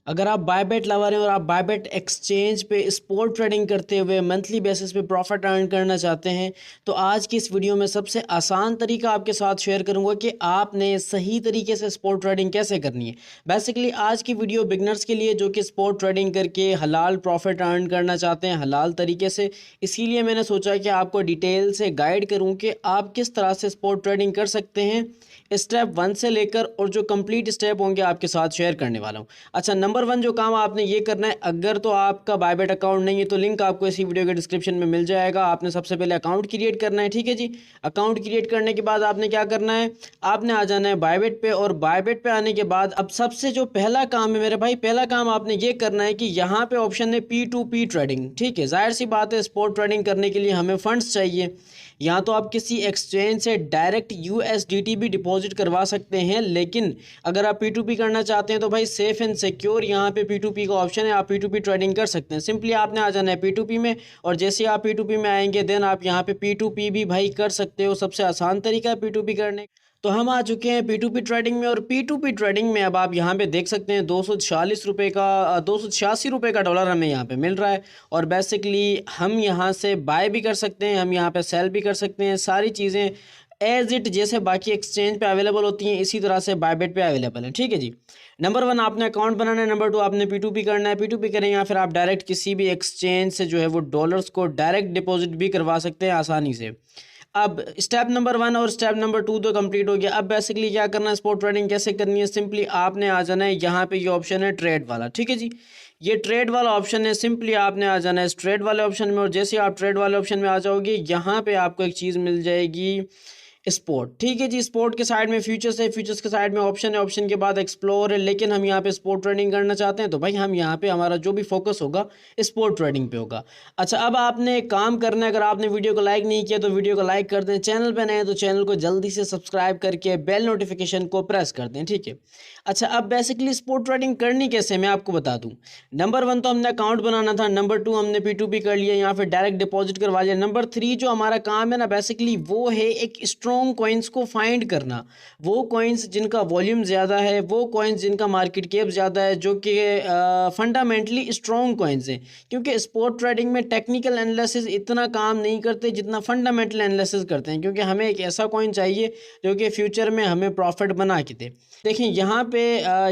अगर आप Bybit lover हैं और आप बायबेट एक्सचेंज पे स्पॉट ट्रेडिंग करते हुए मंथली बेसिस पे प्रॉफिट अर्न करना चाहते हैं तो आज की इस वीडियो में सबसे आसान तरीका आपके साथ शेयर करूंगा कि आपने सही तरीके से स्पॉट ट्रेडिंग कैसे करनी है। बेसिकली आज की वीडियो बिगनर्स के लिए जो कि स्पॉट ट्रेडिंग करके हलाल प्रॉफिट अर्न करना चाहते हैं हलाल तरीके से, इसीलिए मैंने सोचा कि आपको डिटेल से गाइड करूँ कि आप किस तरह से स्पॉट ट्रेडिंग कर सकते हैं स्टेप 1 से लेकर, और जो कंप्लीट स्टेप होंगे आपके साथ शेयर करने वाला हूँ। अच्छा, नंबर 1 जो काम आपने ये करना है, अगर तो आपका बायबेट अकाउंट नहीं है तो लिंक आपको इसी वीडियो के डिस्क्रिप्शन में मिल जाएगा। आपने सबसे पहले अकाउंट क्रिएट करना है, ठीक है जी। अकाउंट क्रिएट करने के बाद आपने क्या करना है, आपने आ जाना है बायबेट पे, और बायबेट पे आने के बाद अब सबसे जो पहला काम है मेरे भाई, पहला काम आपने ये करना है कि यहाँ पे ऑप्शन है P2P ट्रेडिंग, ठीक है। जाहिर सी बात है स्पॉट ट्रेडिंग करने के लिए हमें फंड्स चाहिए। या तो आप किसी एक्सचेंज से डायरेक्ट USDT भी डिपॉजिट करवा सकते हैं, लेकिन अगर आप P2P करना चाहते हैं तो भाई सेफ एंड सिक्योर यहाँ पे P2P का ऑप्शन है, आप P2P ट्रेडिंग कर सकते हैं। सिंपली आपने आ जाना है P2P में, और जैसे ही आप P2P में आएंगे देन आप यहाँ पे P2P भी भाई कर सकते हो। सबसे आसान तरीका है P2P करने का। तो हम आ चुके हैं P2P ट्रेडिंग में, और P2P ट्रेडिंग में अब आप यहाँ पे देख सकते हैं 246 रुपये का 286 रुपये का डॉलर हमें यहाँ पे मिल रहा है। और बेसिकली हम यहाँ से बाय भी कर सकते हैं, हम यहाँ पे सेल भी कर सकते हैं। सारी चीज़ें एज इट जैसे बाकी एक्सचेंज पे अवेलेबल होती हैं इसी तरह से बायबेट पे अवेलेबल है, ठीक है जी। नंबर 1 आपने अकाउंट बनाना है, नंबर 2 आपने P2P करना है। P2P करें या फिर आप डायरेक्ट किसी भी एक्सचेंज से जो है वो डॉलर्स को डायरेक्ट डिपॉजिट भी करवा सकते हैं आसानी से। अब स्टेप नंबर 1 और स्टेप नंबर 2 तो कंप्लीट हो गया। अब बेसिकली क्या करना है, स्पॉट ट्रेडिंग कैसे करनी है, सिंपली आपने आ जाना है यहाँ पे, ये ऑप्शन है ट्रेड वाला, ठीक है जी। ये ट्रेड वाला ऑप्शन है, सिंपली आपने आ जाना है इस ट्रेड वाले ऑप्शन में, और जैसे आप ट्रेड वाले ऑप्शन में आ जाओगे यहाँ पे आपको एक चीज़ मिल जाएगी स्पोर्ट, ठीक है जी। स्पोर्ट के साइड में फ्यूचर्स है, फ्यूचर्स के साइड में ऑप्शन है, ऑप्शन के बाद एक्सप्लोर है, लेकिन हम यहाँ पे स्पोर्ट ट्रेडिंग करना चाहते हैं तो भाई हम यहाँ पे हमारा जो भी फोकस होगा स्पोर्ट ट्रेडिंग पे होगा। अच्छा, अब आपने एक काम करना है, अगर आपने वीडियो को लाइक नहीं किया तो वीडियो को लाइक कर दें, चैनल पे नए हैं तो चैनल को जल्दी से सब्सक्राइब करके बेल नोटिफिकेशन को प्रेस कर दें, ठीक है। अच्छा, अब बेसिकली स्पोर्ट ट्रेडिंग करनी कैसे मैं आपको बता दूं। नंबर 1 तो हमने अकाउंट बनाना था, नंबर 2 हमने P2P कर लिया, यहाँ फिर डायरेक्ट डिपॉजिट करवा लिया। नंबर 3 जो हमारा काम है ना बेसिकली वो है एक स्ट्रॉन्ग कॉइन्स को फाइंड करना, वो कॉइन्स जिनका वॉल्यूम ज़्यादा है, वो कॉइन्स जिनका मार्केट कैप ज़्यादा है, जो कि फंडामेंटली स्ट्रॉन्ग कॉइन्स हैं। क्योंकि स्पोर्ट ट्रेडिंग में टेक्निकल एनालिसिस इतना काम नहीं करते जितना फंडामेंटल एनालिसिस करते हैं, क्योंकि हमें एक ऐसा कॉइन चाहिए जो कि फ्यूचर में हमें प्रॉफिट बना के दे। देखिए यहाँ पे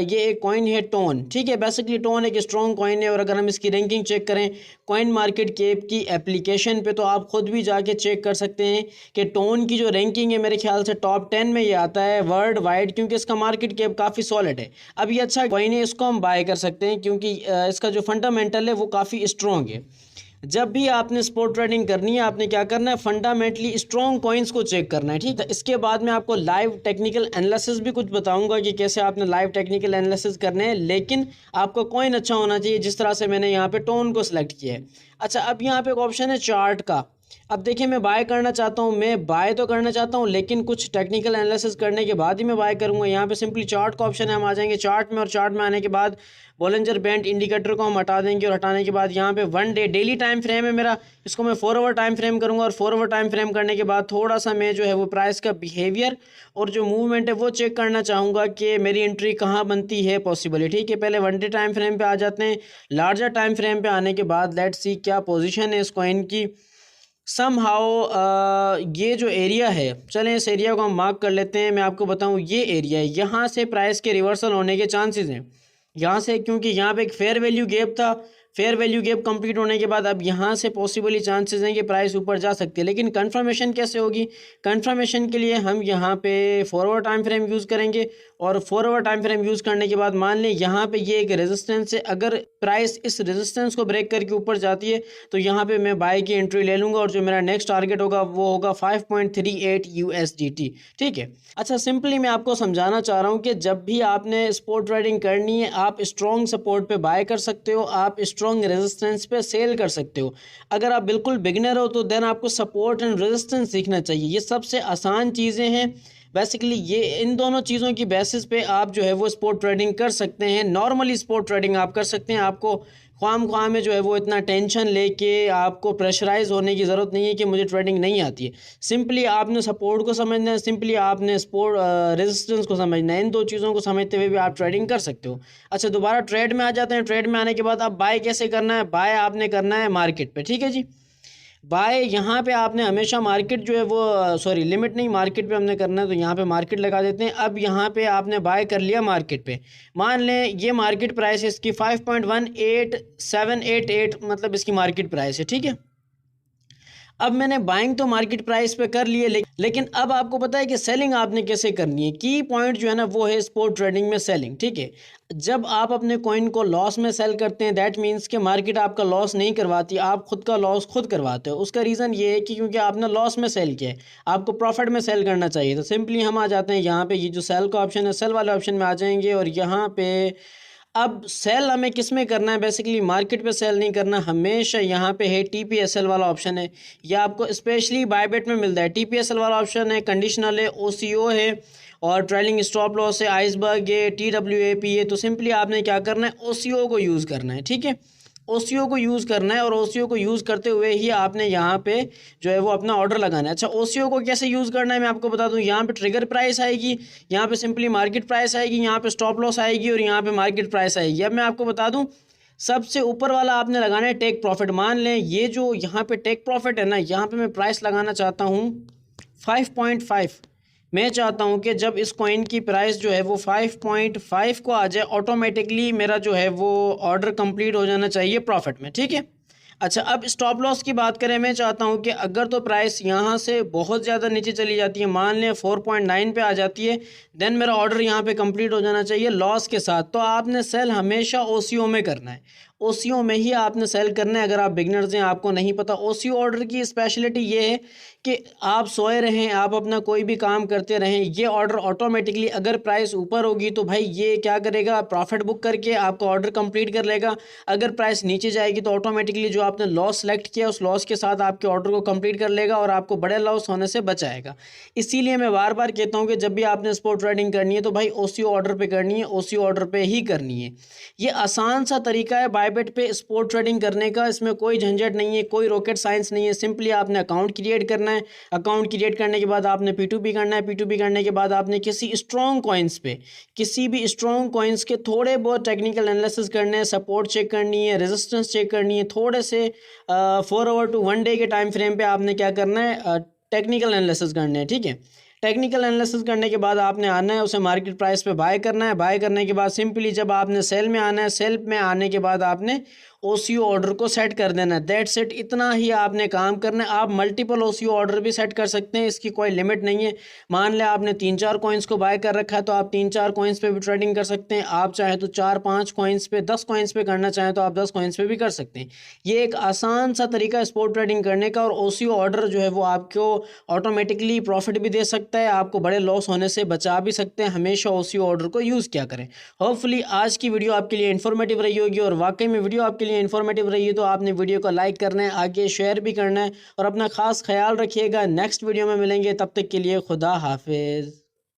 ये एक कॉइन है टोन, ठीक है। बेसिकली टोन एक स्ट्रॉन्ग कॉइन है, और अगर हम इसकी रैंकिंग चेक करें कॉइन मार्केट कैप की एप्लीकेशन पे तो आप खुद भी जाके चेक कर सकते हैं कि टोन की जो रैंकिंग है मेरे ख्याल से टॉप 10 में ये आता है वर्ल्ड वाइड, क्योंकि इसका मार्केट कैप काफ़ी सॉलिड है। अब ये अच्छा कॉइन है, इसको हम बाय कर सकते हैं क्योंकि इसका जो फंडामेंटल है वो काफ़ी स्ट्रॉन्ग है। जब भी आपने स्पॉट ट्रेडिंग करनी है आपने क्या करना है, फंडामेंटली स्ट्रॉन्ग कॉइन्स को चेक करना है, ठीक है। इसके बाद मैं आपको लाइव टेक्निकल एनालिसिस भी कुछ बताऊंगा कि कैसे आपने लाइव टेक्निकल एनालिसिस करने हैं, लेकिन आपका कॉइन अच्छा होना चाहिए, जिस तरह से मैंने यहाँ पे टोन को सिलेक्ट किया है। अच्छा, अब यहाँ पे एक ऑप्शन है चार्ट का। अब देखिए मैं बाय करना चाहता हूँ, मैं बाय तो करना चाहता हूँ लेकिन कुछ टेक्निकल एनालिसिस करने के बाद ही मैं बाय करूँगा। यहाँ पे सिंपली चार्ट का ऑप्शन है, हम आ जाएंगे चार्ट में, और चार्ट में आने के बाद बॉलिंजर बैंड इंडिकेटर को हम हटा देंगे, और हटाने के बाद यहाँ पे 1 डे डेली टाइम फ्रेम है मेरा, इसको मैं 4 आवर टाइम फ्रेम करूँगा। और 4 आवर टाइम फ्रेम करने के बाद थोड़ा सा मैं जो है वो प्राइस का बिहेवियर और जो मूवमेंट है वो चेक करना चाहूँगा कि मेरी एंट्री कहाँ बनती है पॉसिबली, ठीक है। पहले 1 डे टाइम फ्रेम पे आ जाते हैं। लार्जर टाइम फ्रेम पे आने के बाद लेट्स सी क्या पोजीशन है इस कॉइन की। समहाउ ये जो एरिया है, चलें इस एरिया को हम मार्क कर लेते हैं। मैं आपको बताऊं ये एरिया है, यहाँ से प्राइस के रिवर्सल होने के चांसेस हैं यहाँ से, क्योंकि यहाँ पे एक फेयर वैल्यू गैप था। फेयर वैल्यू गैप कंप्लीट होने के बाद अब यहाँ से पॉसिबली चांसेस हैं कि प्राइस ऊपर जा सकती है, लेकिन कंफर्मेशन कैसे होगी। कंफर्मेशन के लिए हम यहाँ पे फॉरवर्ड टाइम फ्रेम यूज़ करेंगे, और 4 आवर टाइम फ्रेम यूज़ करने के बाद मान लें यहाँ पे ये एक रेजिस्टेंस है, अगर प्राइस इस रेजिस्टेंस को ब्रेक करके ऊपर जाती है तो यहाँ पे मैं बाय की एंट्री ले लूँगा, और जो मेरा नेक्स्ट टारगेट होगा वो होगा 5.38 USDT, ठीक है। अच्छा, सिंपली मैं आपको समझाना चाह रहा हूँ कि जब भी आपने स्पॉट ट्रेडिंग करनी है आप स्ट्रॉन्ग सपोर्ट पे बाय कर सकते हो, आप स्ट्रॉन्ग रेजिस्टेंस पे सेल कर सकते हो। अगर आप बिल्कुल बिगनर हो तो देन आपको सपोर्ट एंड रेजिस्टेंस सीखना चाहिए, ये सबसे आसान चीज़ें हैं। बेसिकली ये इन दोनों चीज़ों की बेसिस पे आप जो है वो स्पोर्ट ट्रेडिंग कर सकते हैं। नॉर्मली स्पोर्ट ट्रेडिंग आप कर सकते हैं, आपको ख्वाम में जो है वो इतना टेंशन लेके आपको प्रेशराइज होने की ज़रूरत नहीं है कि मुझे ट्रेडिंग नहीं आती है। सिंपली आपने सपोर्ट को समझना है, सिंपली आपने स्पोर्ट रेजिस्टेंस को समझना है। इन दो चीज़ों को समझते हुए भी आप ट्रेडिंग कर सकते हो। अच्छा, दोबारा ट्रेड में आ जाते हैं। ट्रेड में आने के बाद आप बाय कैसे करना है? बाय आपने करना है मार्केट पे, ठीक है जी। बाय यहाँ पे आपने हमेशा मार्केट जो है वो सॉरी लिमिट नहीं, मार्केट पे हमने करना है, तो यहाँ पे मार्केट लगा देते हैं। अब यहाँ पे आपने बाय कर लिया मार्केट पे, मान लें ये मार्केट प्राइस है इसकी 5.18788, मतलब इसकी मार्केट प्राइस है, ठीक है। अब मैंने बाइंग तो मार्केट प्राइस पे कर लिए, लेकिन अब आपको पता है कि सेलिंग आपने कैसे करनी है। की पॉइंट जो है ना वो है स्पोर्ट ट्रेडिंग में सेलिंग, ठीक है। जब आप अपने कॉइन को लॉस में सेल करते हैं, दैट मीन्स कि मार्केट आपका लॉस नहीं करवाती, आप खुद का लॉस खुद करवाते हो। उसका रीज़न ये है कि क्योंकि आपने लॉस में सेल किया है, आपको प्रॉफिट में सेल करना चाहिए। तो सिंपली हम आ जाते हैं यहाँ पे, ये जो सेल का ऑप्शन है, सेल वाले ऑप्शन में आ जाएंगे और यहाँ पे अब सेल हमें किस में करना है? बेसिकली मार्केट पे सेल नहीं करना, हमेशा यहाँ पे है TPSL वाला ऑप्शन है। यह आपको स्पेशली बायबेट में मिलता है। TPSL वाला ऑप्शन है, कंडीशनल है, OCO है और ट्रेलिंग स्टॉप लॉस है, आइसबर्ग है, TWAP है। तो सिंपली आपने क्या करना है? OCO को यूज़ करना है, ठीक है। OCO को यूज़ करना है और OCO को यूज़ करते हुए ही आपने यहाँ पे जो है वो अपना ऑर्डर लगाना है। अच्छा, OCO को कैसे यूज़ करना है मैं आपको बता दूँ। यहाँ पे ट्रिगर प्राइस आएगी, यहाँ पे सिंपली मार्केट प्राइस आएगी, यहाँ पे स्टॉप लॉस आएगी और यहाँ पे मार्केट प्राइस आएगी। अब मैं आपको बता दूँ, सबसे ऊपर वाला आपने लगाना है टेक प्रॉफिट। मान लें ये जो यहाँ पे टेक प्रॉफिट है ना, यहाँ पे मैं प्राइस लगाना चाहता हूँ 5.5। मैं चाहता हूं कि जब इस कॉइन की प्राइस जो है वो 5.5 को आ जाए, ऑटोमेटिकली मेरा जो है वो ऑर्डर कंप्लीट हो जाना चाहिए प्रॉफिट में, ठीक है। अच्छा, अब स्टॉप लॉस की बात करें, मैं चाहता हूं कि अगर तो प्राइस यहां से बहुत ज़्यादा नीचे चली जाती है, मान लें 4.9 पे आ जाती है, देन मेरा ऑर्डर यहां पे कंप्लीट हो जाना चाहिए लॉस के साथ। तो आपने सेल हमेशा OCO में करना है, OCO में ही आपने सेल करना है। अगर आप बिगनर्स हैं, आपको नहीं पता, OCO ऑर्डर की स्पेशलिटी ये है कि आप सोए रहें, आप अपना कोई भी काम करते रहें, ये ऑर्डर ऑटोमेटिकली अगर प्राइस ऊपर होगी तो भाई ये क्या करेगा? प्रॉफिट बुक करके आपका ऑर्डर कंप्लीट कर लेगा। अगर प्राइस नीचे जाएगी तो ऑटोमेटिकली जो आपने लॉस सेलेक्ट किया उस लॉस के साथ आपके ऑर्डर को कंप्लीट कर लेगा और आपको बड़े लॉस होने से बचाएगा। इसीलिए मैं बार बार कहता हूँ कि जब भी आपने स्पोर्ट ट्रेडिंग करनी है तो भाई OCO ऑर्डर पे करनी है, OCO ऑर्डर पे ही करनी है। ये आसान सा तरीका है बायबेट पे स्पोर्ट ट्रेडिंग करने का, इसमें कोई झंझट नहीं है, कोई रॉकेट साइंस नहीं है। सिंपली आपने अकाउंट क्रिएट करना है, अकाउंट क्रिएट करने के बाद आपने P2P करना है, P2P करने के बाद आपने किसी स्ट्रॉन्ग कॉइन्स पे, किसी भी स्ट्रॉन्ग कॉइन्स के थोड़े बहुत टेक्निकल एनालिसिस करने हैं, सपोर्ट चेक करनी है, रेजिस्टेंस चेक करनी है, थोड़े से 4 आवर टू 1 डे के टाइम फ्रेम पे आपने क्या करना है? टेक्निकल एनालिसिस करने हैं, ठीक है। टेक्निकल एनालिसिस करने के बाद आपने आना है, उसे मार्केट प्राइस पे बाय करना है। बाय करने के बाद सिंपली जब आपने सेल में आना है, सेल में आने के बाद आपने OCO ऑर्डर को सेट कर देना है। दैट्स इट, इतना ही आपने काम करना है। आप मल्टीपल OCO ऑर्डर भी सेट कर सकते हैं, इसकी कोई लिमिट नहीं है। मान लें आपने 3-4 कॉइन्स को बाय कर रखा है तो आप 3-4 कॉइन्स पे भी ट्रेडिंग कर सकते हैं। आप चाहे तो 4-5 कॉइन्स पे, 10 कॉइन्स पे करना चाहें तो आप 10 कॉइन्स पे भी कर सकते हैं। ये एक आसान सा तरीका है स्पोर्ट ट्रेडिंग करने का। और OCO ऑर्डर जो है वो आपको ऑटोमेटिकली प्रॉफिट भी दे सकता है, आपको बड़े लॉस होने से बचा भी सकते हैं। हमेशा OCO ऑर्डर को यूज़ किया करें। होपफुली आज की वीडियो आपके लिए इन्फॉर्मेटिव रही होगी, और वाकई में वीडियो आपके लिए इन्फॉर्मेटिव रही है तो आपने वीडियो को लाइक करना है, आगे शेयर भी करना है और अपना खास ख्याल रखिएगा। नेक्स्ट वीडियो में मिलेंगे, तब तक के लिए खुदा हाफिज़।